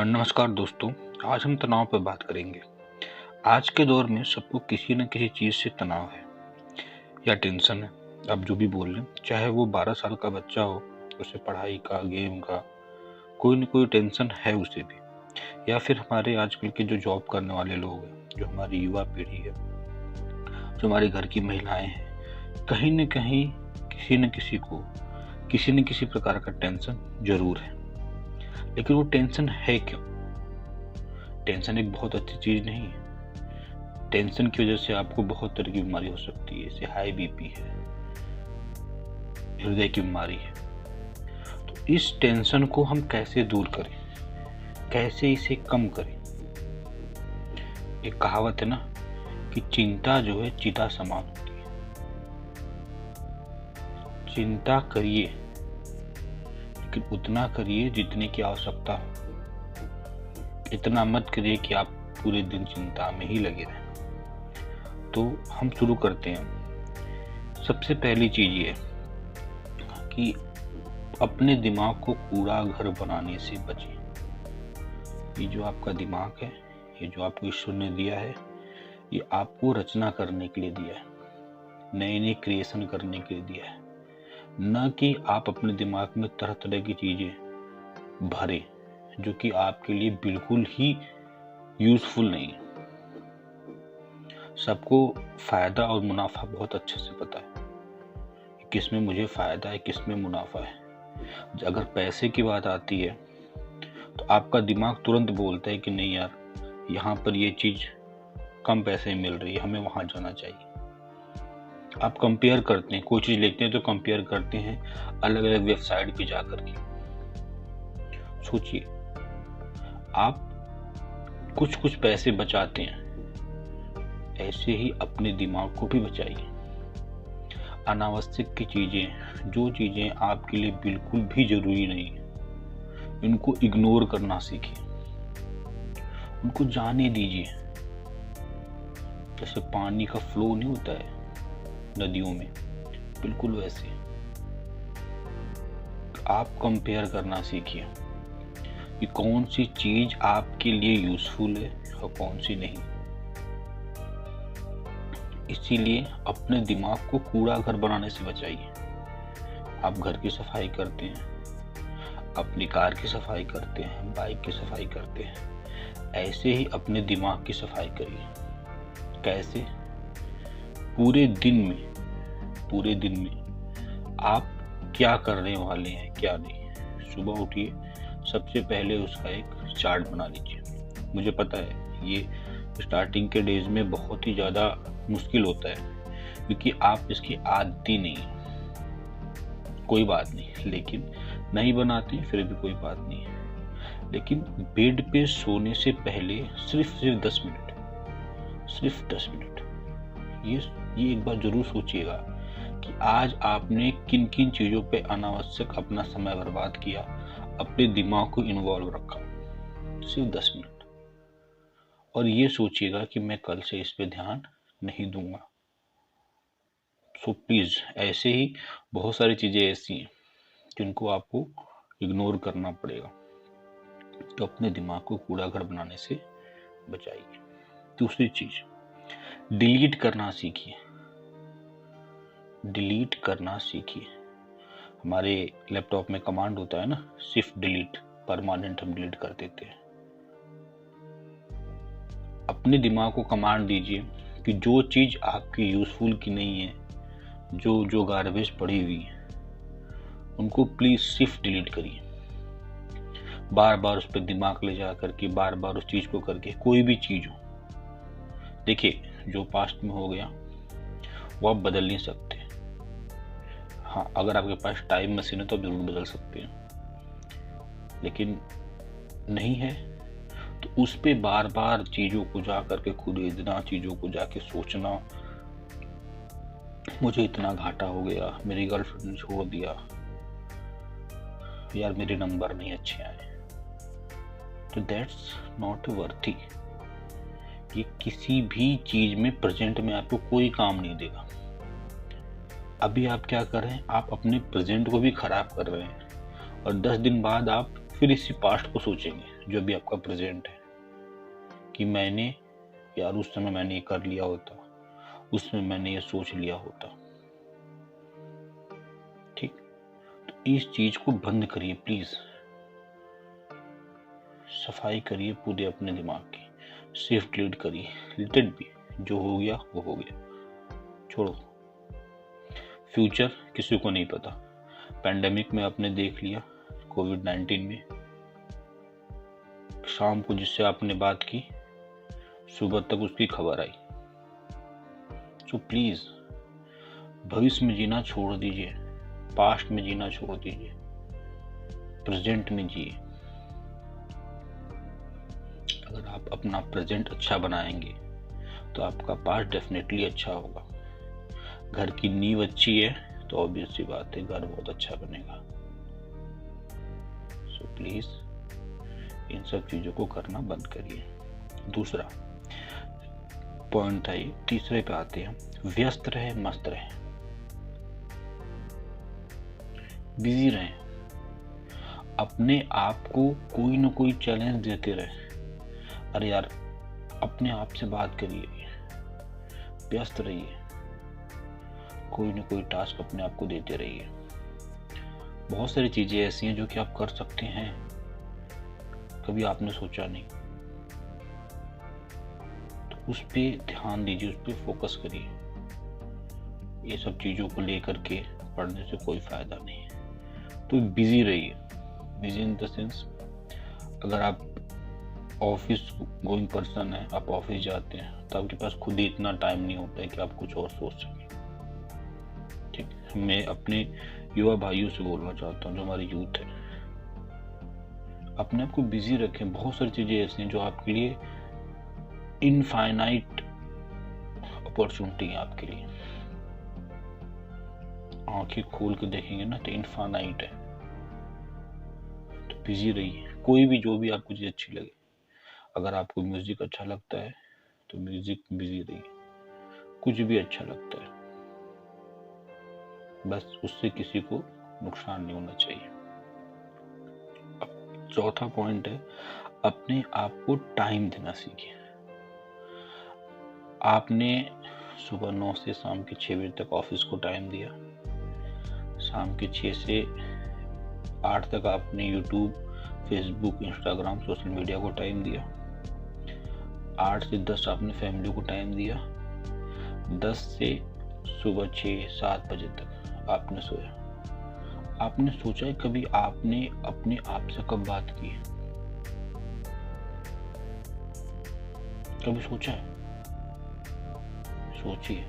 नमस्कार दोस्तों। आज हम तनाव पर बात करेंगे। आज के दौर में सबको किसी न किसी चीज़ से तनाव है या टेंशन है, आप जो भी बोल लें। चाहे वो 12 साल का बच्चा हो, उसे पढ़ाई का, गेम का, कोई न कोई टेंशन है उसे भी। या फिर हमारे आजकल के जो जॉब करने वाले लोग हैं, जो हमारी युवा पीढ़ी है, जो हमारे घर की महिलाएं हैं, कहीं न कहीं किसी न किसी को किसी न किसी प्रकार का टेंशन जरूर है। लेकिन वो टेंशन है क्यों? टेंशन एक बहुत अच्छी चीज नहीं है। टेंशन की वजह से आपको बहुत तरह की बीमारी हो सकती है, जैसे हाई बीपी है, हृदय की बीमारी है। तो इस टेंशन को हम कैसे दूर करें, कैसे इसे कम करें? एक कहावत है ना कि चिंता जो है चिता समान होती है। चिंता करिए, लेकिन उतना करिए जितने की आवश्यकता हो। इतना मत करिए कि आप पूरे दिन चिंता में ही लगे रहें। तो हम शुरू करते हैं। सबसे पहली चीज ये कि अपने दिमाग को कूड़ा घर बनाने से बचें। ये जो आपका दिमाग है, ये जो आपको ईश्वर ने दिया है, ये आपको रचना करने के लिए दिया है, नए नए क्रिएशन करने के लिए दिया है, न कि आप अपने दिमाग में तरह तरह की चीजें भरें जो कि आपके लिए बिल्कुल ही यूजफुल नहीं है। सबको फायदा और मुनाफा बहुत अच्छे से पता है, किसमें मुझे फायदा है, किसमें मुनाफा है। अगर पैसे की बात आती है तो आपका दिमाग तुरंत बोलता है कि नहीं यार, यहाँ पर ये चीज कम पैसे में मिल रही है, हमें वहां जाना चाहिए। आप कंपेयर करते हैं, कोई चीज लेते हैं तो कंपेयर करते हैं अलग अलग वेबसाइट पे जाकर के। सोचिए, आप कुछ कुछ पैसे बचाते हैं, ऐसे ही अपने दिमाग को भी बचाइए। अनावश्यक की चीजें, जो चीजें आपके लिए बिल्कुल भी जरूरी नहीं है, इनको इग्नोर करना सीखिए, उनको जाने दीजिए। जैसे पानी का फ्लो नहीं होता है नदियों में, बिल्कुल वैसे आप कंपेयर करना सीखिए कि कौन सी चीज आपके लिए यूजफुल है और कौन सी नहीं। इसीलिए अपने दिमाग को कूड़ा घर बनाने से बचाइए। आप घर की सफाई करते हैं, अपनी कार की सफाई करते हैं, बाइक की सफाई करते हैं, ऐसे ही अपने दिमाग की सफाई करिए। कैसे? पूरे दिन में आप क्या करने वाले हैं, क्या नहीं। सुबह उठिए, सबसे पहले उसका एक चार्ट बना लीजिए। मुझे पता है ये स्टार्टिंग के डेज में बहुत ही ज़्यादा मुश्किल होता है, क्योंकि आप इसकी आदती नहीं। कोई बात नहीं, लेकिन नहीं बनाते फिर भी कोई बात नहीं है। लेकिन बेड पे सोने से पहले सिर्फ 10 मिनट ये एक बार जरूर सोचिएगा कि आज आपने किन किन चीज़ों पे अनावश्यक अपना समय बर्बाद किया, अपने दिमाग को इन्वॉल्व रखा। सिर्फ 10 मिनट। और ये सोचिएगा कि मैं कल से इस पे ध्यान नहीं दूंगा। सो प्लीज, ऐसे ही बहुत सारी चीजें ऐसी हैं जिनको आपको इग्नोर करना पड़ेगा। तो अपने दिमाग को कूड़ा घर बनाने से बचाइए। दूसरी चीज, डिलीट करना सीखिए। डिलीट करना सीखिए। हमारे लैपटॉप में कमांड होता है ना, शिफ्ट डिलीट, परमानेंट हम डिलीट कर देते हैं। अपने दिमाग को कमांड दीजिए कि जो चीज आपकी यूजफुल की नहीं है, जो गार्बेज पड़ी हुई है, उनको प्लीज शिफ्ट डिलीट करिए। बार बार उस पर दिमाग ले जा करके, बार बार उस चीज को करके, कोई भी चीज हो। देखिए, जो पास्ट में हो गया वो आप बदल नहीं सकते। हाँ, अगर आपके पास टाइम मशीन है तो आप जरूर बदल सकते हैं, लेकिन नहीं है तो उस पे बार बार चीजों को जा करके खुदेदना, चीजों को जाके सोचना, मुझे इतना घाटा हो गया, मेरी गर्लफ्रेंड ने छोड़ दिया, यार मेरे नंबर नहीं अच्छे आए, तो दैट्स नॉट वर्थी। ये किसी भी चीज में प्रेजेंट में आपको कोई काम नहीं देगा। अभी आप क्या कर रहे हैं, आप अपने प्रेजेंट को भी खराब कर रहे हैं, और 10 दिन बाद आप फिर इसी पास्ट को सोचेंगे जो भी आपका प्रेजेंट है कि मैंने यार उस समय मैंने ये कर लिया होता, उस समय मैंने ये सोच लिया होता। ठीक, तो इस चीज को बंद करिए प्लीज। सफाई करिए पूरे अपने दिमाग की, सेफ डिलीट करिए, लिटेड भी, जो हो गया वो हो गया, छोड़ो। फ्यूचर किसी को नहीं पता। पैंडेमिक में आपने देख लिया, कोविड-19 में शाम को जिससे आपने बात की सुबह तक उसकी खबर आई। सो प्लीज भविष्य में जीना छोड़ दीजिए, पास्ट में जीना छोड़ दीजिए, प्रेजेंट में जिए। अगर आप अपना प्रेजेंट अच्छा बनाएंगे तो आपका पास्ट डेफिनेटली अच्छा होगा। घर की नींव अच्छी है तो ऑब्वियस सी बात है घर बहुत अच्छा बनेगा। सो प्लीज इन सब चीजों को करना बंद करिए। दूसरा पॉइंट था ये, तीसरे पे आते हैं, व्यस्त रहे, मस्त रहे, बिजी रहे, अपने आप को कोई ना कोई चैलेंज देते रहे। अरे यार अपने आप से बात करिए, व्यस्त रहिए, कोई ना कोई टास्क अपने आप को देते रहिए। बहुत सारी चीजें ऐसी हैं जो कि आप कर सकते हैं, कभी आपने सोचा नहीं, तो उस पे ध्यान दीजिए, उस पे फोकस करिए। ये सब चीजों को लेकर के पढ़ने से कोई फायदा नहीं है। तो बिजी रहिए, बिजी इन द सेंस, अगर आप ऑफिस गोइंग पर्सन है, आप ऑफिस जाते हैं तो आपके पास खुद ही इतना टाइम नहीं होता है कि आप कुछ और सोच सकें। ठीक, मैं अपने युवा भाइयों से बोलना चाहता हूँ जो हमारी यूथ है, अपने आप को बिजी रखें। बहुत सारी चीजें ऐसी हैं जो आपके लिए इनफाइनाइट अपॉर्चुनिटी है आपके लिए। आंखें खोल के देखेंगे ना तो इनफाइनाइट है। तो बिजी रहिए, कोई भी जो भी आपको चीज अच्छी लगे। अगर आपको म्यूजिक अच्छा लगता है तो म्यूजिक बिजी रहिए, कुछ भी अच्छा लगता है, बस उससे किसी को नुकसान नहीं होना चाहिए। अब चौथा पॉइंट है, अपने आप को टाइम देना सीखिए। आपने सुबह 9 से शाम के 6 बजे तक ऑफिस को टाइम दिया, शाम के 6 से 8 तक आपने YouTube, Facebook, Instagram, social media को टाइम दिया, 8 से 10 आपने फैमिली को टाइम दिया, 10 से सुबह 6-7 बजे तक आपने सोया। आपने सोचा है कभी आपने अपने आप से कब बात की है? कभी सोचा है? सोचिए,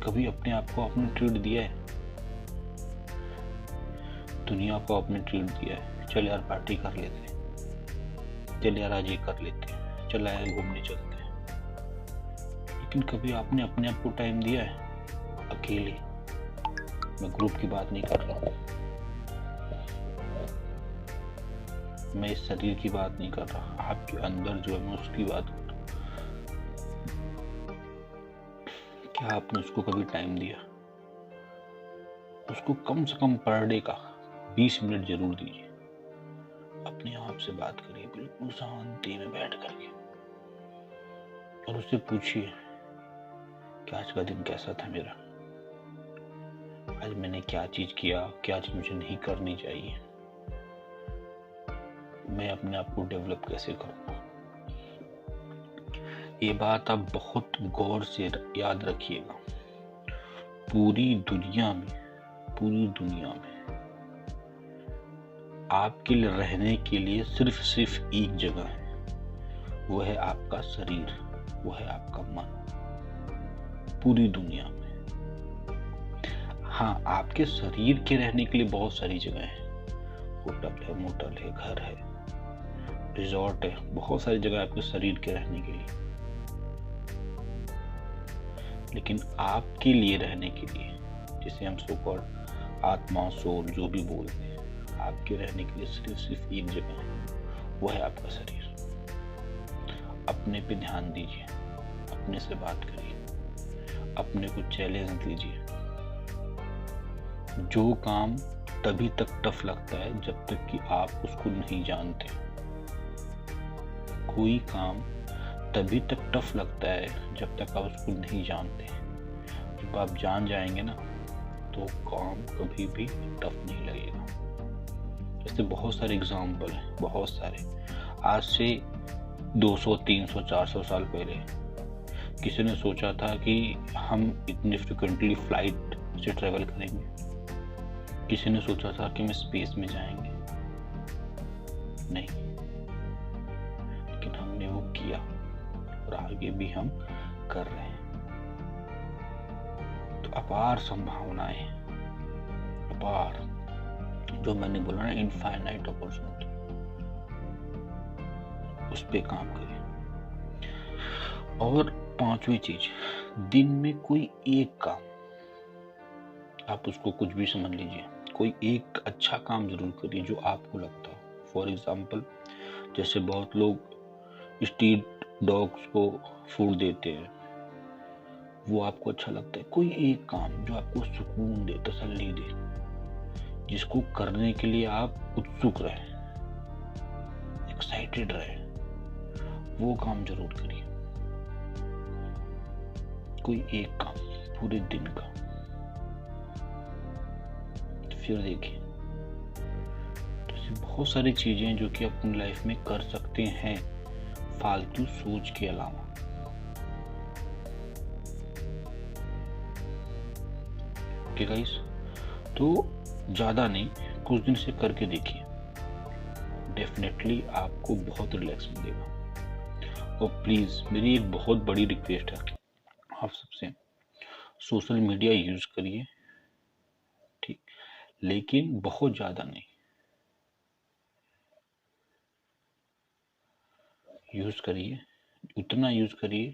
कभी अपने आप को आपने ट्रीट दिया है? दुनिया को आपने ट्रीट दिया है, चल यार पार्टी कर लेते हैं, चल यार आज ये कर लेते हैं, चल यार घूमने चलते हैं, लेकिन कभी आपने अपने आप को टाइम दिया है? अकेले, मैं ग्रुप की बात नहीं कर रहा हूँ, मैं इस शरीर की बात नहीं कर रहा, आपके अंदर जो है मैं उसकी बात कर रहा हूँ। क्या आपने उसको कभी टाइम दिया? उसको कम से कम पर डे का 20 मिनट जरूर दीजिए। अपने आप से बात करिए बिल्कुल शांति में बैठ करके, और उससे पूछिए कि आज का दिन कैसा था मेरा, आज मैंने क्या चीज किया, क्या चीज मुझे नहीं करनी चाहिए, मैं अपने आप को डेवलप कैसे करूंगा। ये बात आप बहुत गौर से याद रखिएगा। पूरी दुनिया में आपके लिए रहने के लिए सिर्फ एक जगह है, वो है आपका शरीर, वो है आपका मन, पूरी दुनिया में। हाँ, आपके शरीर के रहने के लिए बहुत सारी जगह है, होटल है, मोटल है, घर है, रिजॉर्ट है, बहुत सारी जगह आपके शरीर के रहने के लिए, लेकिन आपके लिए रहने के लिए, जिसे हम सो कॉल्ड आत्मा, सोल, जो भी बोलते हैं, आपके रहने के लिए सिर्फ एक जगह है, वो है आपका शरीर। अपने पे ध्यान दीजिए, अपने से बात करिए, अपने को चैलेंज दीजिए। जो काम तभी तक टफ लगता है जब तक कि आप उसको नहीं जानते। कोई काम तभी तक टफ लगता है जब तक आप उसको नहीं जानते। जब आप जान जाएंगे ना तो काम कभी भी टफ नहीं लगेगा। ऐसे बहुत सारे एग्जाम्पल हैं, बहुत सारे। आज से 200, 300, 400 साल पहले किसी ने सोचा था कि हम इतनी फ्रिक्वेंटली फ्लाइट से ट्रेवल करेंगे? किसी ने सोचा था कि हम स्पेस में जाएंगे? नहीं, लेकिन हमने वो किया और आगे भी हम कर रहे हैं। तो अपार संभावनाएं, अपार, जो मैंने बोला ना, इनफाइनाइट अपॉर्चुनिटी, उस पे काम करें। और पांचवी चीज, दिन में कोई एक काम, आप उसको कुछ भी समझ लीजिए, कोई एक अच्छा काम जरूर करिए जो आपको लगता हो। फॉर एग्जाम्पल, जैसे बहुत लोग स्ट्रीट डॉग्स को फूड देते हैं, वो आपको अच्छा लगता है। कोई एक काम जो आपको सुकून दे, तसल्ली दे, जिसको करने के लिए आप उत्सुक रहे, एक्साइटेड रहे, वो काम जरूर करिए। कोई एक काम पूरे दिन का। तो फिर देखिए, तो ऐसी बहुत सारी चीजें जो कि अपनी लाइफ में कर सकते हैं फालतू सोच के अलावा। ओके गाइस, तो ज्यादा नहीं, कुछ दिन से करके देखिए, डेफिनेटली आपको बहुत रिलैक्स मिलेगा। और प्लीज मेरी एक बहुत बड़ी रिक्वेस्ट है आप सबसे, सोशल मीडिया यूज करिए, ठीक, लेकिन बहुत ज्यादा नहीं यूज करिए। उतना यूज करिए